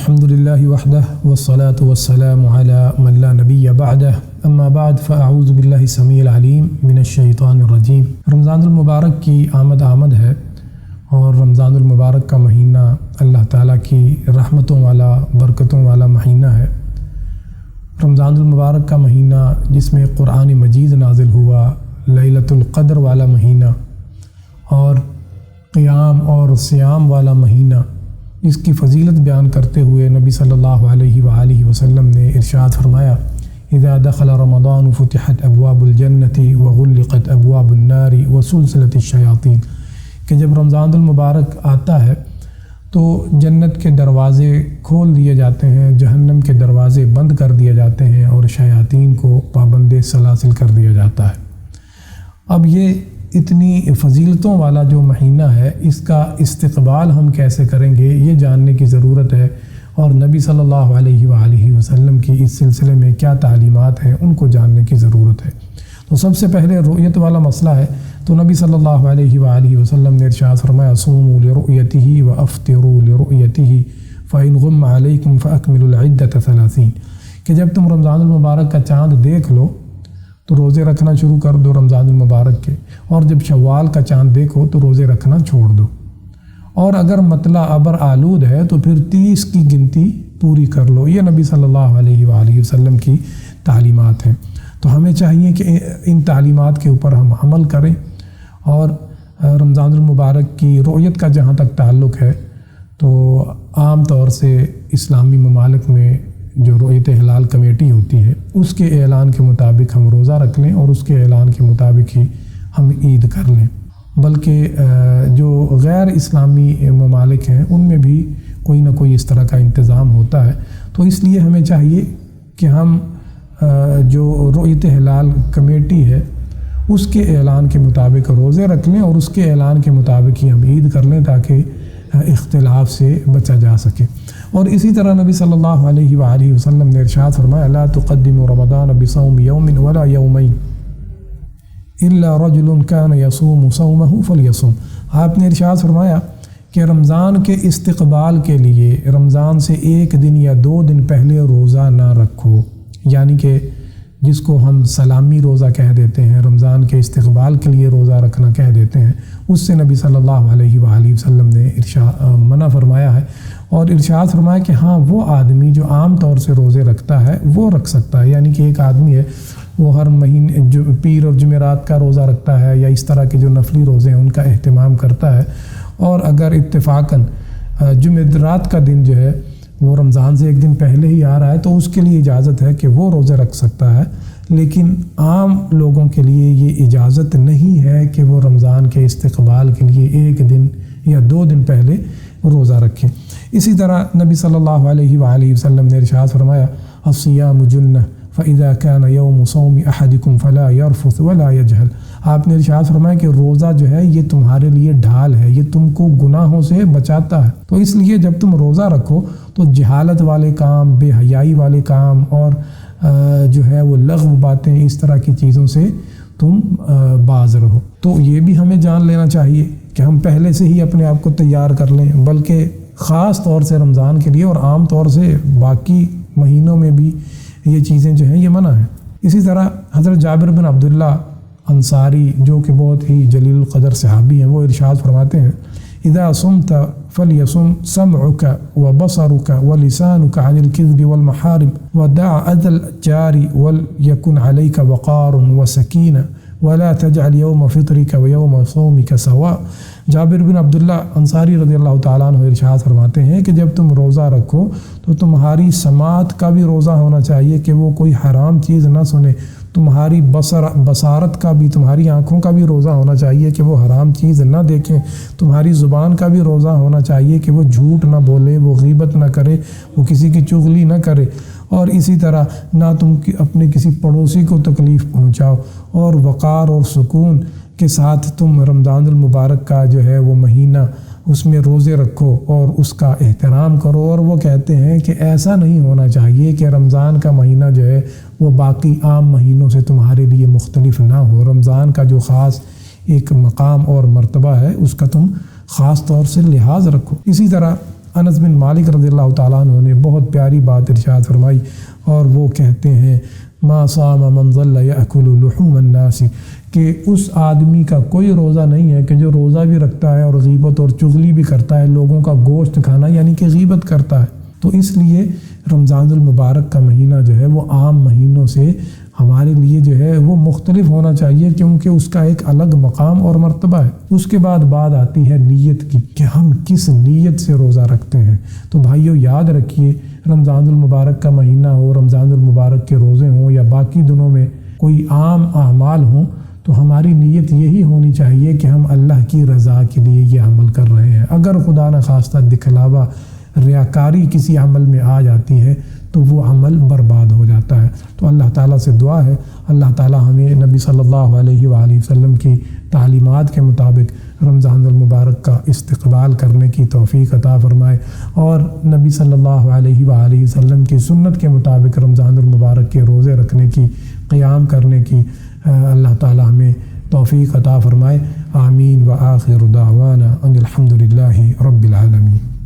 الحمد للہ وحدہ والصلاة والسلام علی من لا نبی بعدہ اما بعد فاعوذ باللہ السمیع العلیم من الشیطان الرجیم۔ رمضان المبارک کی آمد ہے اور رمضان المبارک کا مہینہ اللہ تعالیٰ کی رحمتوں والا برکتوں والا مہینہ ہے۔ رمضان المبارک کا مہینہ جس میں قرآن مجید نازل ہوا، لیلۃ القدر والا مہینہ اور قیام اور صیام والا مہینہ، اس کی فضیلت بیان کرتے ہوئے نبی صلی اللہ علیہ وآلہ وسلم نے ارشاد فرمایا: اذا دخل رمضان فتحت ابواب الجنت وغلقت ابواب النار وسلسلت الشیاطین، کہ جب رمضان المبارک آتا ہے تو جنت کے دروازے کھول دیے جاتے ہیں، جہنم کے دروازے بند کر دیے جاتے ہیں اور شیاطین کو پابند سلاسل کر دیا جاتا ہے۔ اب یہ اتنی فضیلتوں والا جو مہینہ ہے، اس کا استقبال ہم کیسے کریں گے یہ جاننے کی ضرورت ہے، اور نبی صلی اللہ علیہ وآلہ وسلم کی اس سلسلے میں کیا تعلیمات ہیں ان کو جاننے کی ضرورت ہے۔ تو سب سے پہلے رؤیت والا مسئلہ ہے، تو نبی صلی اللہ علیہ وآلہ وسلم نے ارشاد فرمایا: صوموا لرؤیتہ وافطروا لرؤیتہ فإن غم علیکم فأکملوا العدۃ 30، کہ جب تم رمضان المبارک کا چاند دیکھ لو تو روزے رکھنا شروع کر دو رمضان المبارک کے، اور جب شوال کا چاند دیکھو تو روزے رکھنا چھوڑ دو، اور اگر مطلع ابر آلود ہے تو پھر 30 کی گنتی پوری کر لو۔ یہ نبی صلی اللہ علیہ وآلہ وسلم کی تعلیمات ہیں۔ تو ہمیں چاہیے کہ ان تعلیمات کے اوپر ہم عمل کریں، اور رمضان المبارک کی رؤیت کا جہاں تک تعلق ہے تو عام طور سے اسلامی ممالک میں جو رؤیت ہلال کمیٹی ہوتی ہے اس کے اعلان کے مطابق ہم روزہ رکھ لیں، اور اس کے اعلان کے مطابق ہی ہم عید کر لیں، بلکہ جو غیر اسلامی ممالک ہیں ان میں بھی کوئی نہ کوئی اس طرح کا انتظام ہوتا ہے۔ تو اس لیے ہمیں چاہیے کہ ہم جو رؤیت ہلال کمیٹی ہے اس کے اعلان کے مطابق روزے رکھ لیں، اور اس کے اعلان کے مطابق ہی ہم عید کر لیں تاکہ اختلاف سے بچا جا سکے۔ اور اسی طرح نبی صلی اللہ علیہ وآلہ وسلم نے ارشاد فرمایا: لا تقدموا رمضان بصوم يوم ولا يومين الا رجل كان يصوم صومه فليصم۔ آپ نے ارشاد فرمایا کہ رمضان کے استقبال کے لیے رمضان سے ایک دن یا 2 دن پہلے روزہ نہ رکھو، یعنی کہ جس کو ہم سلامی روزہ کہہ دیتے ہیں، رمضان کے استقبال کے لیے روزہ رکھنا کہہ دیتے ہیں، اس سے نبی صلی اللہ علیہ وآلہ وسلم نے منع فرمایا ہے، اور ارشاد فرمایا کہ ہاں وہ آدمی جو عام طور سے روزے رکھتا ہے وہ رکھ سکتا ہے، یعنی کہ ایک آدمی ہے وہ ہر مہینے جو پیر اور جمعرات کا روزہ رکھتا ہے یا اس طرح کے جو نفلی روزے ہیں ان کا اہتمام کرتا ہے، اور اگر اتفاقاً جمعرات کا دن جو ہے وہ رمضان سے ایک دن پہلے ہی آ رہا ہے تو اس کے لیے اجازت ہے کہ وہ روزے رکھ سکتا ہے، لیکن عام لوگوں کے لیے یہ اجازت نہیں ہے کہ وہ رمضان کے استقبال کے لیے 1 دن یا 2 دن پہلے روزہ رکھیں۔ اسی طرح نبی صلی اللہ علیہ وآلہ وسلم نے ارشاد فرمایا: الصیام جنہ فإذا كان يوم صوم أحدكم فلا يرفث ولا يجهل۔ آپ نے ارشاد فرمایا کہ روزہ جو ہے یہ تمہارے لیے ڈھال ہے، یہ تم کو گناہوں سے بچاتا ہے، تو اس لیے جب تم روزہ رکھو تو جہالت والے کام، بے حیائی والے کام اور جو ہے وہ لغو باتیں، اس طرح کی چیزوں سے تم باز رہو۔ تو یہ بھی ہمیں جان لینا چاہیے کہ ہم پہلے سے ہی اپنے آپ کو تیار کر لیں، بلکہ خاص طور سے رمضان کے لیے اور عام طور سے باقی مہینوں میں بھی یہ چیزیں جو ہیں یہ منع ہیں۔ اسی طرح حضرت جابر بن عبداللہ انصاری جو کہ بہت ہی جلیل القدر صحابی ہیں، وہ ارشاد فرماتے ہیں: اذا صمت فليصم سمعك وبصرك ولسانك عن الكذب والمحارم ودع اذى الجار وليكن عليك وقار وسكينة ولا تجعل يوم فطرك ويوم صومك سواء۔ جابر بن عبداللہ انصاری رضی اللہ تعالیٰ عنہ ارشاد فرماتے ہیں کہ جب تم روزہ رکھو تو تمہاری سماعت کا بھی روزہ ہونا چاہیے کہ وہ کوئی حرام چیز نہ سنے، تمہاری بصارت کا بھی، تمہاری آنکھوں کا بھی روزہ ہونا چاہیے کہ وہ حرام چیز نہ دیکھیں، تمہاری زبان کا بھی روزہ ہونا چاہیے کہ وہ جھوٹ نہ بولے، وہ غیبت نہ کرے، وہ کسی کی چغلی نہ کرے، اور اسی طرح نہ تم اپنے کسی پڑوسی کو تکلیف پہنچاؤ، اور وقار اور سکون کے ساتھ تم رمضان المبارک کا جو ہے وہ مہینہ اس میں روزے رکھو اور اس کا احترام کرو۔ اور وہ کہتے ہیں کہ ایسا نہیں ہونا چاہیے کہ رمضان کا مہینہ جو ہے وہ باقی عام مہینوں سے تمہارے لیے مختلف نہ ہو، رمضان کا جو خاص ایک مقام اور مرتبہ ہے اس کا تم خاص طور سے لحاظ رکھو۔ اسی طرح انس بن مالک رضی اللہ تعالیٰ عنہ نے بہت پیاری بات ارشاد فرمائی، اور وہ کہتے ہیں ما صام من ظل یأکل لحوم الناس، کہ اس آدمی کا کوئی روزہ نہیں ہے کہ جو روزہ بھی رکھتا ہے اور غیبت اور چغلی بھی کرتا ہے، لوگوں کا گوشت کھانا یعنی کہ غیبت کرتا ہے۔ تو اس لیے رمضان المبارک کا مہینہ جو ہے وہ عام مہینوں سے ہمارے لیے جو ہے وہ مختلف ہونا چاہیے، کیونکہ اس کا ایک الگ مقام اور مرتبہ ہے۔ اس کے بعد بات آتی ہے نیت کی، کہ ہم کس نیت سے روزہ رکھتے ہیں۔ تو بھائیو یاد رکھیے، رمضان المبارک کا مہینہ ہو، رمضان المبارک کے روزے ہوں یا باقی دنوں میں کوئی عام اعمال ہوں، تو ہماری نیت یہی ہونی چاہیے کہ ہم اللہ کی رضا کے لیے یہ عمل کر رہے ہیں۔ اگر خدا نخواستہ دکھلاوا، ریاکاری کسی عمل میں آ جاتی ہے تو وہ عمل برباد ہو جاتا ہے۔ تو اللہ تعالیٰ سے دعا ہے اللہ تعالیٰ ہمیں نبی صلی اللہ علیہ وآلہ وسلم کی تعلیمات کے مطابق رمضان المبارک کا استقبال کرنے کی توفیق عطا فرمائے، اور نبی صلی اللہ علیہ وآلہ وسلم کی سنت کے مطابق رمضان المبارک کے روزے رکھنے کی، قیام کرنے کی اللہ تعالیٰ ہمیں توفیق عطا فرمائے۔ آمین۔ وآخر دعوانا ان الحمد للہ رب العالمین۔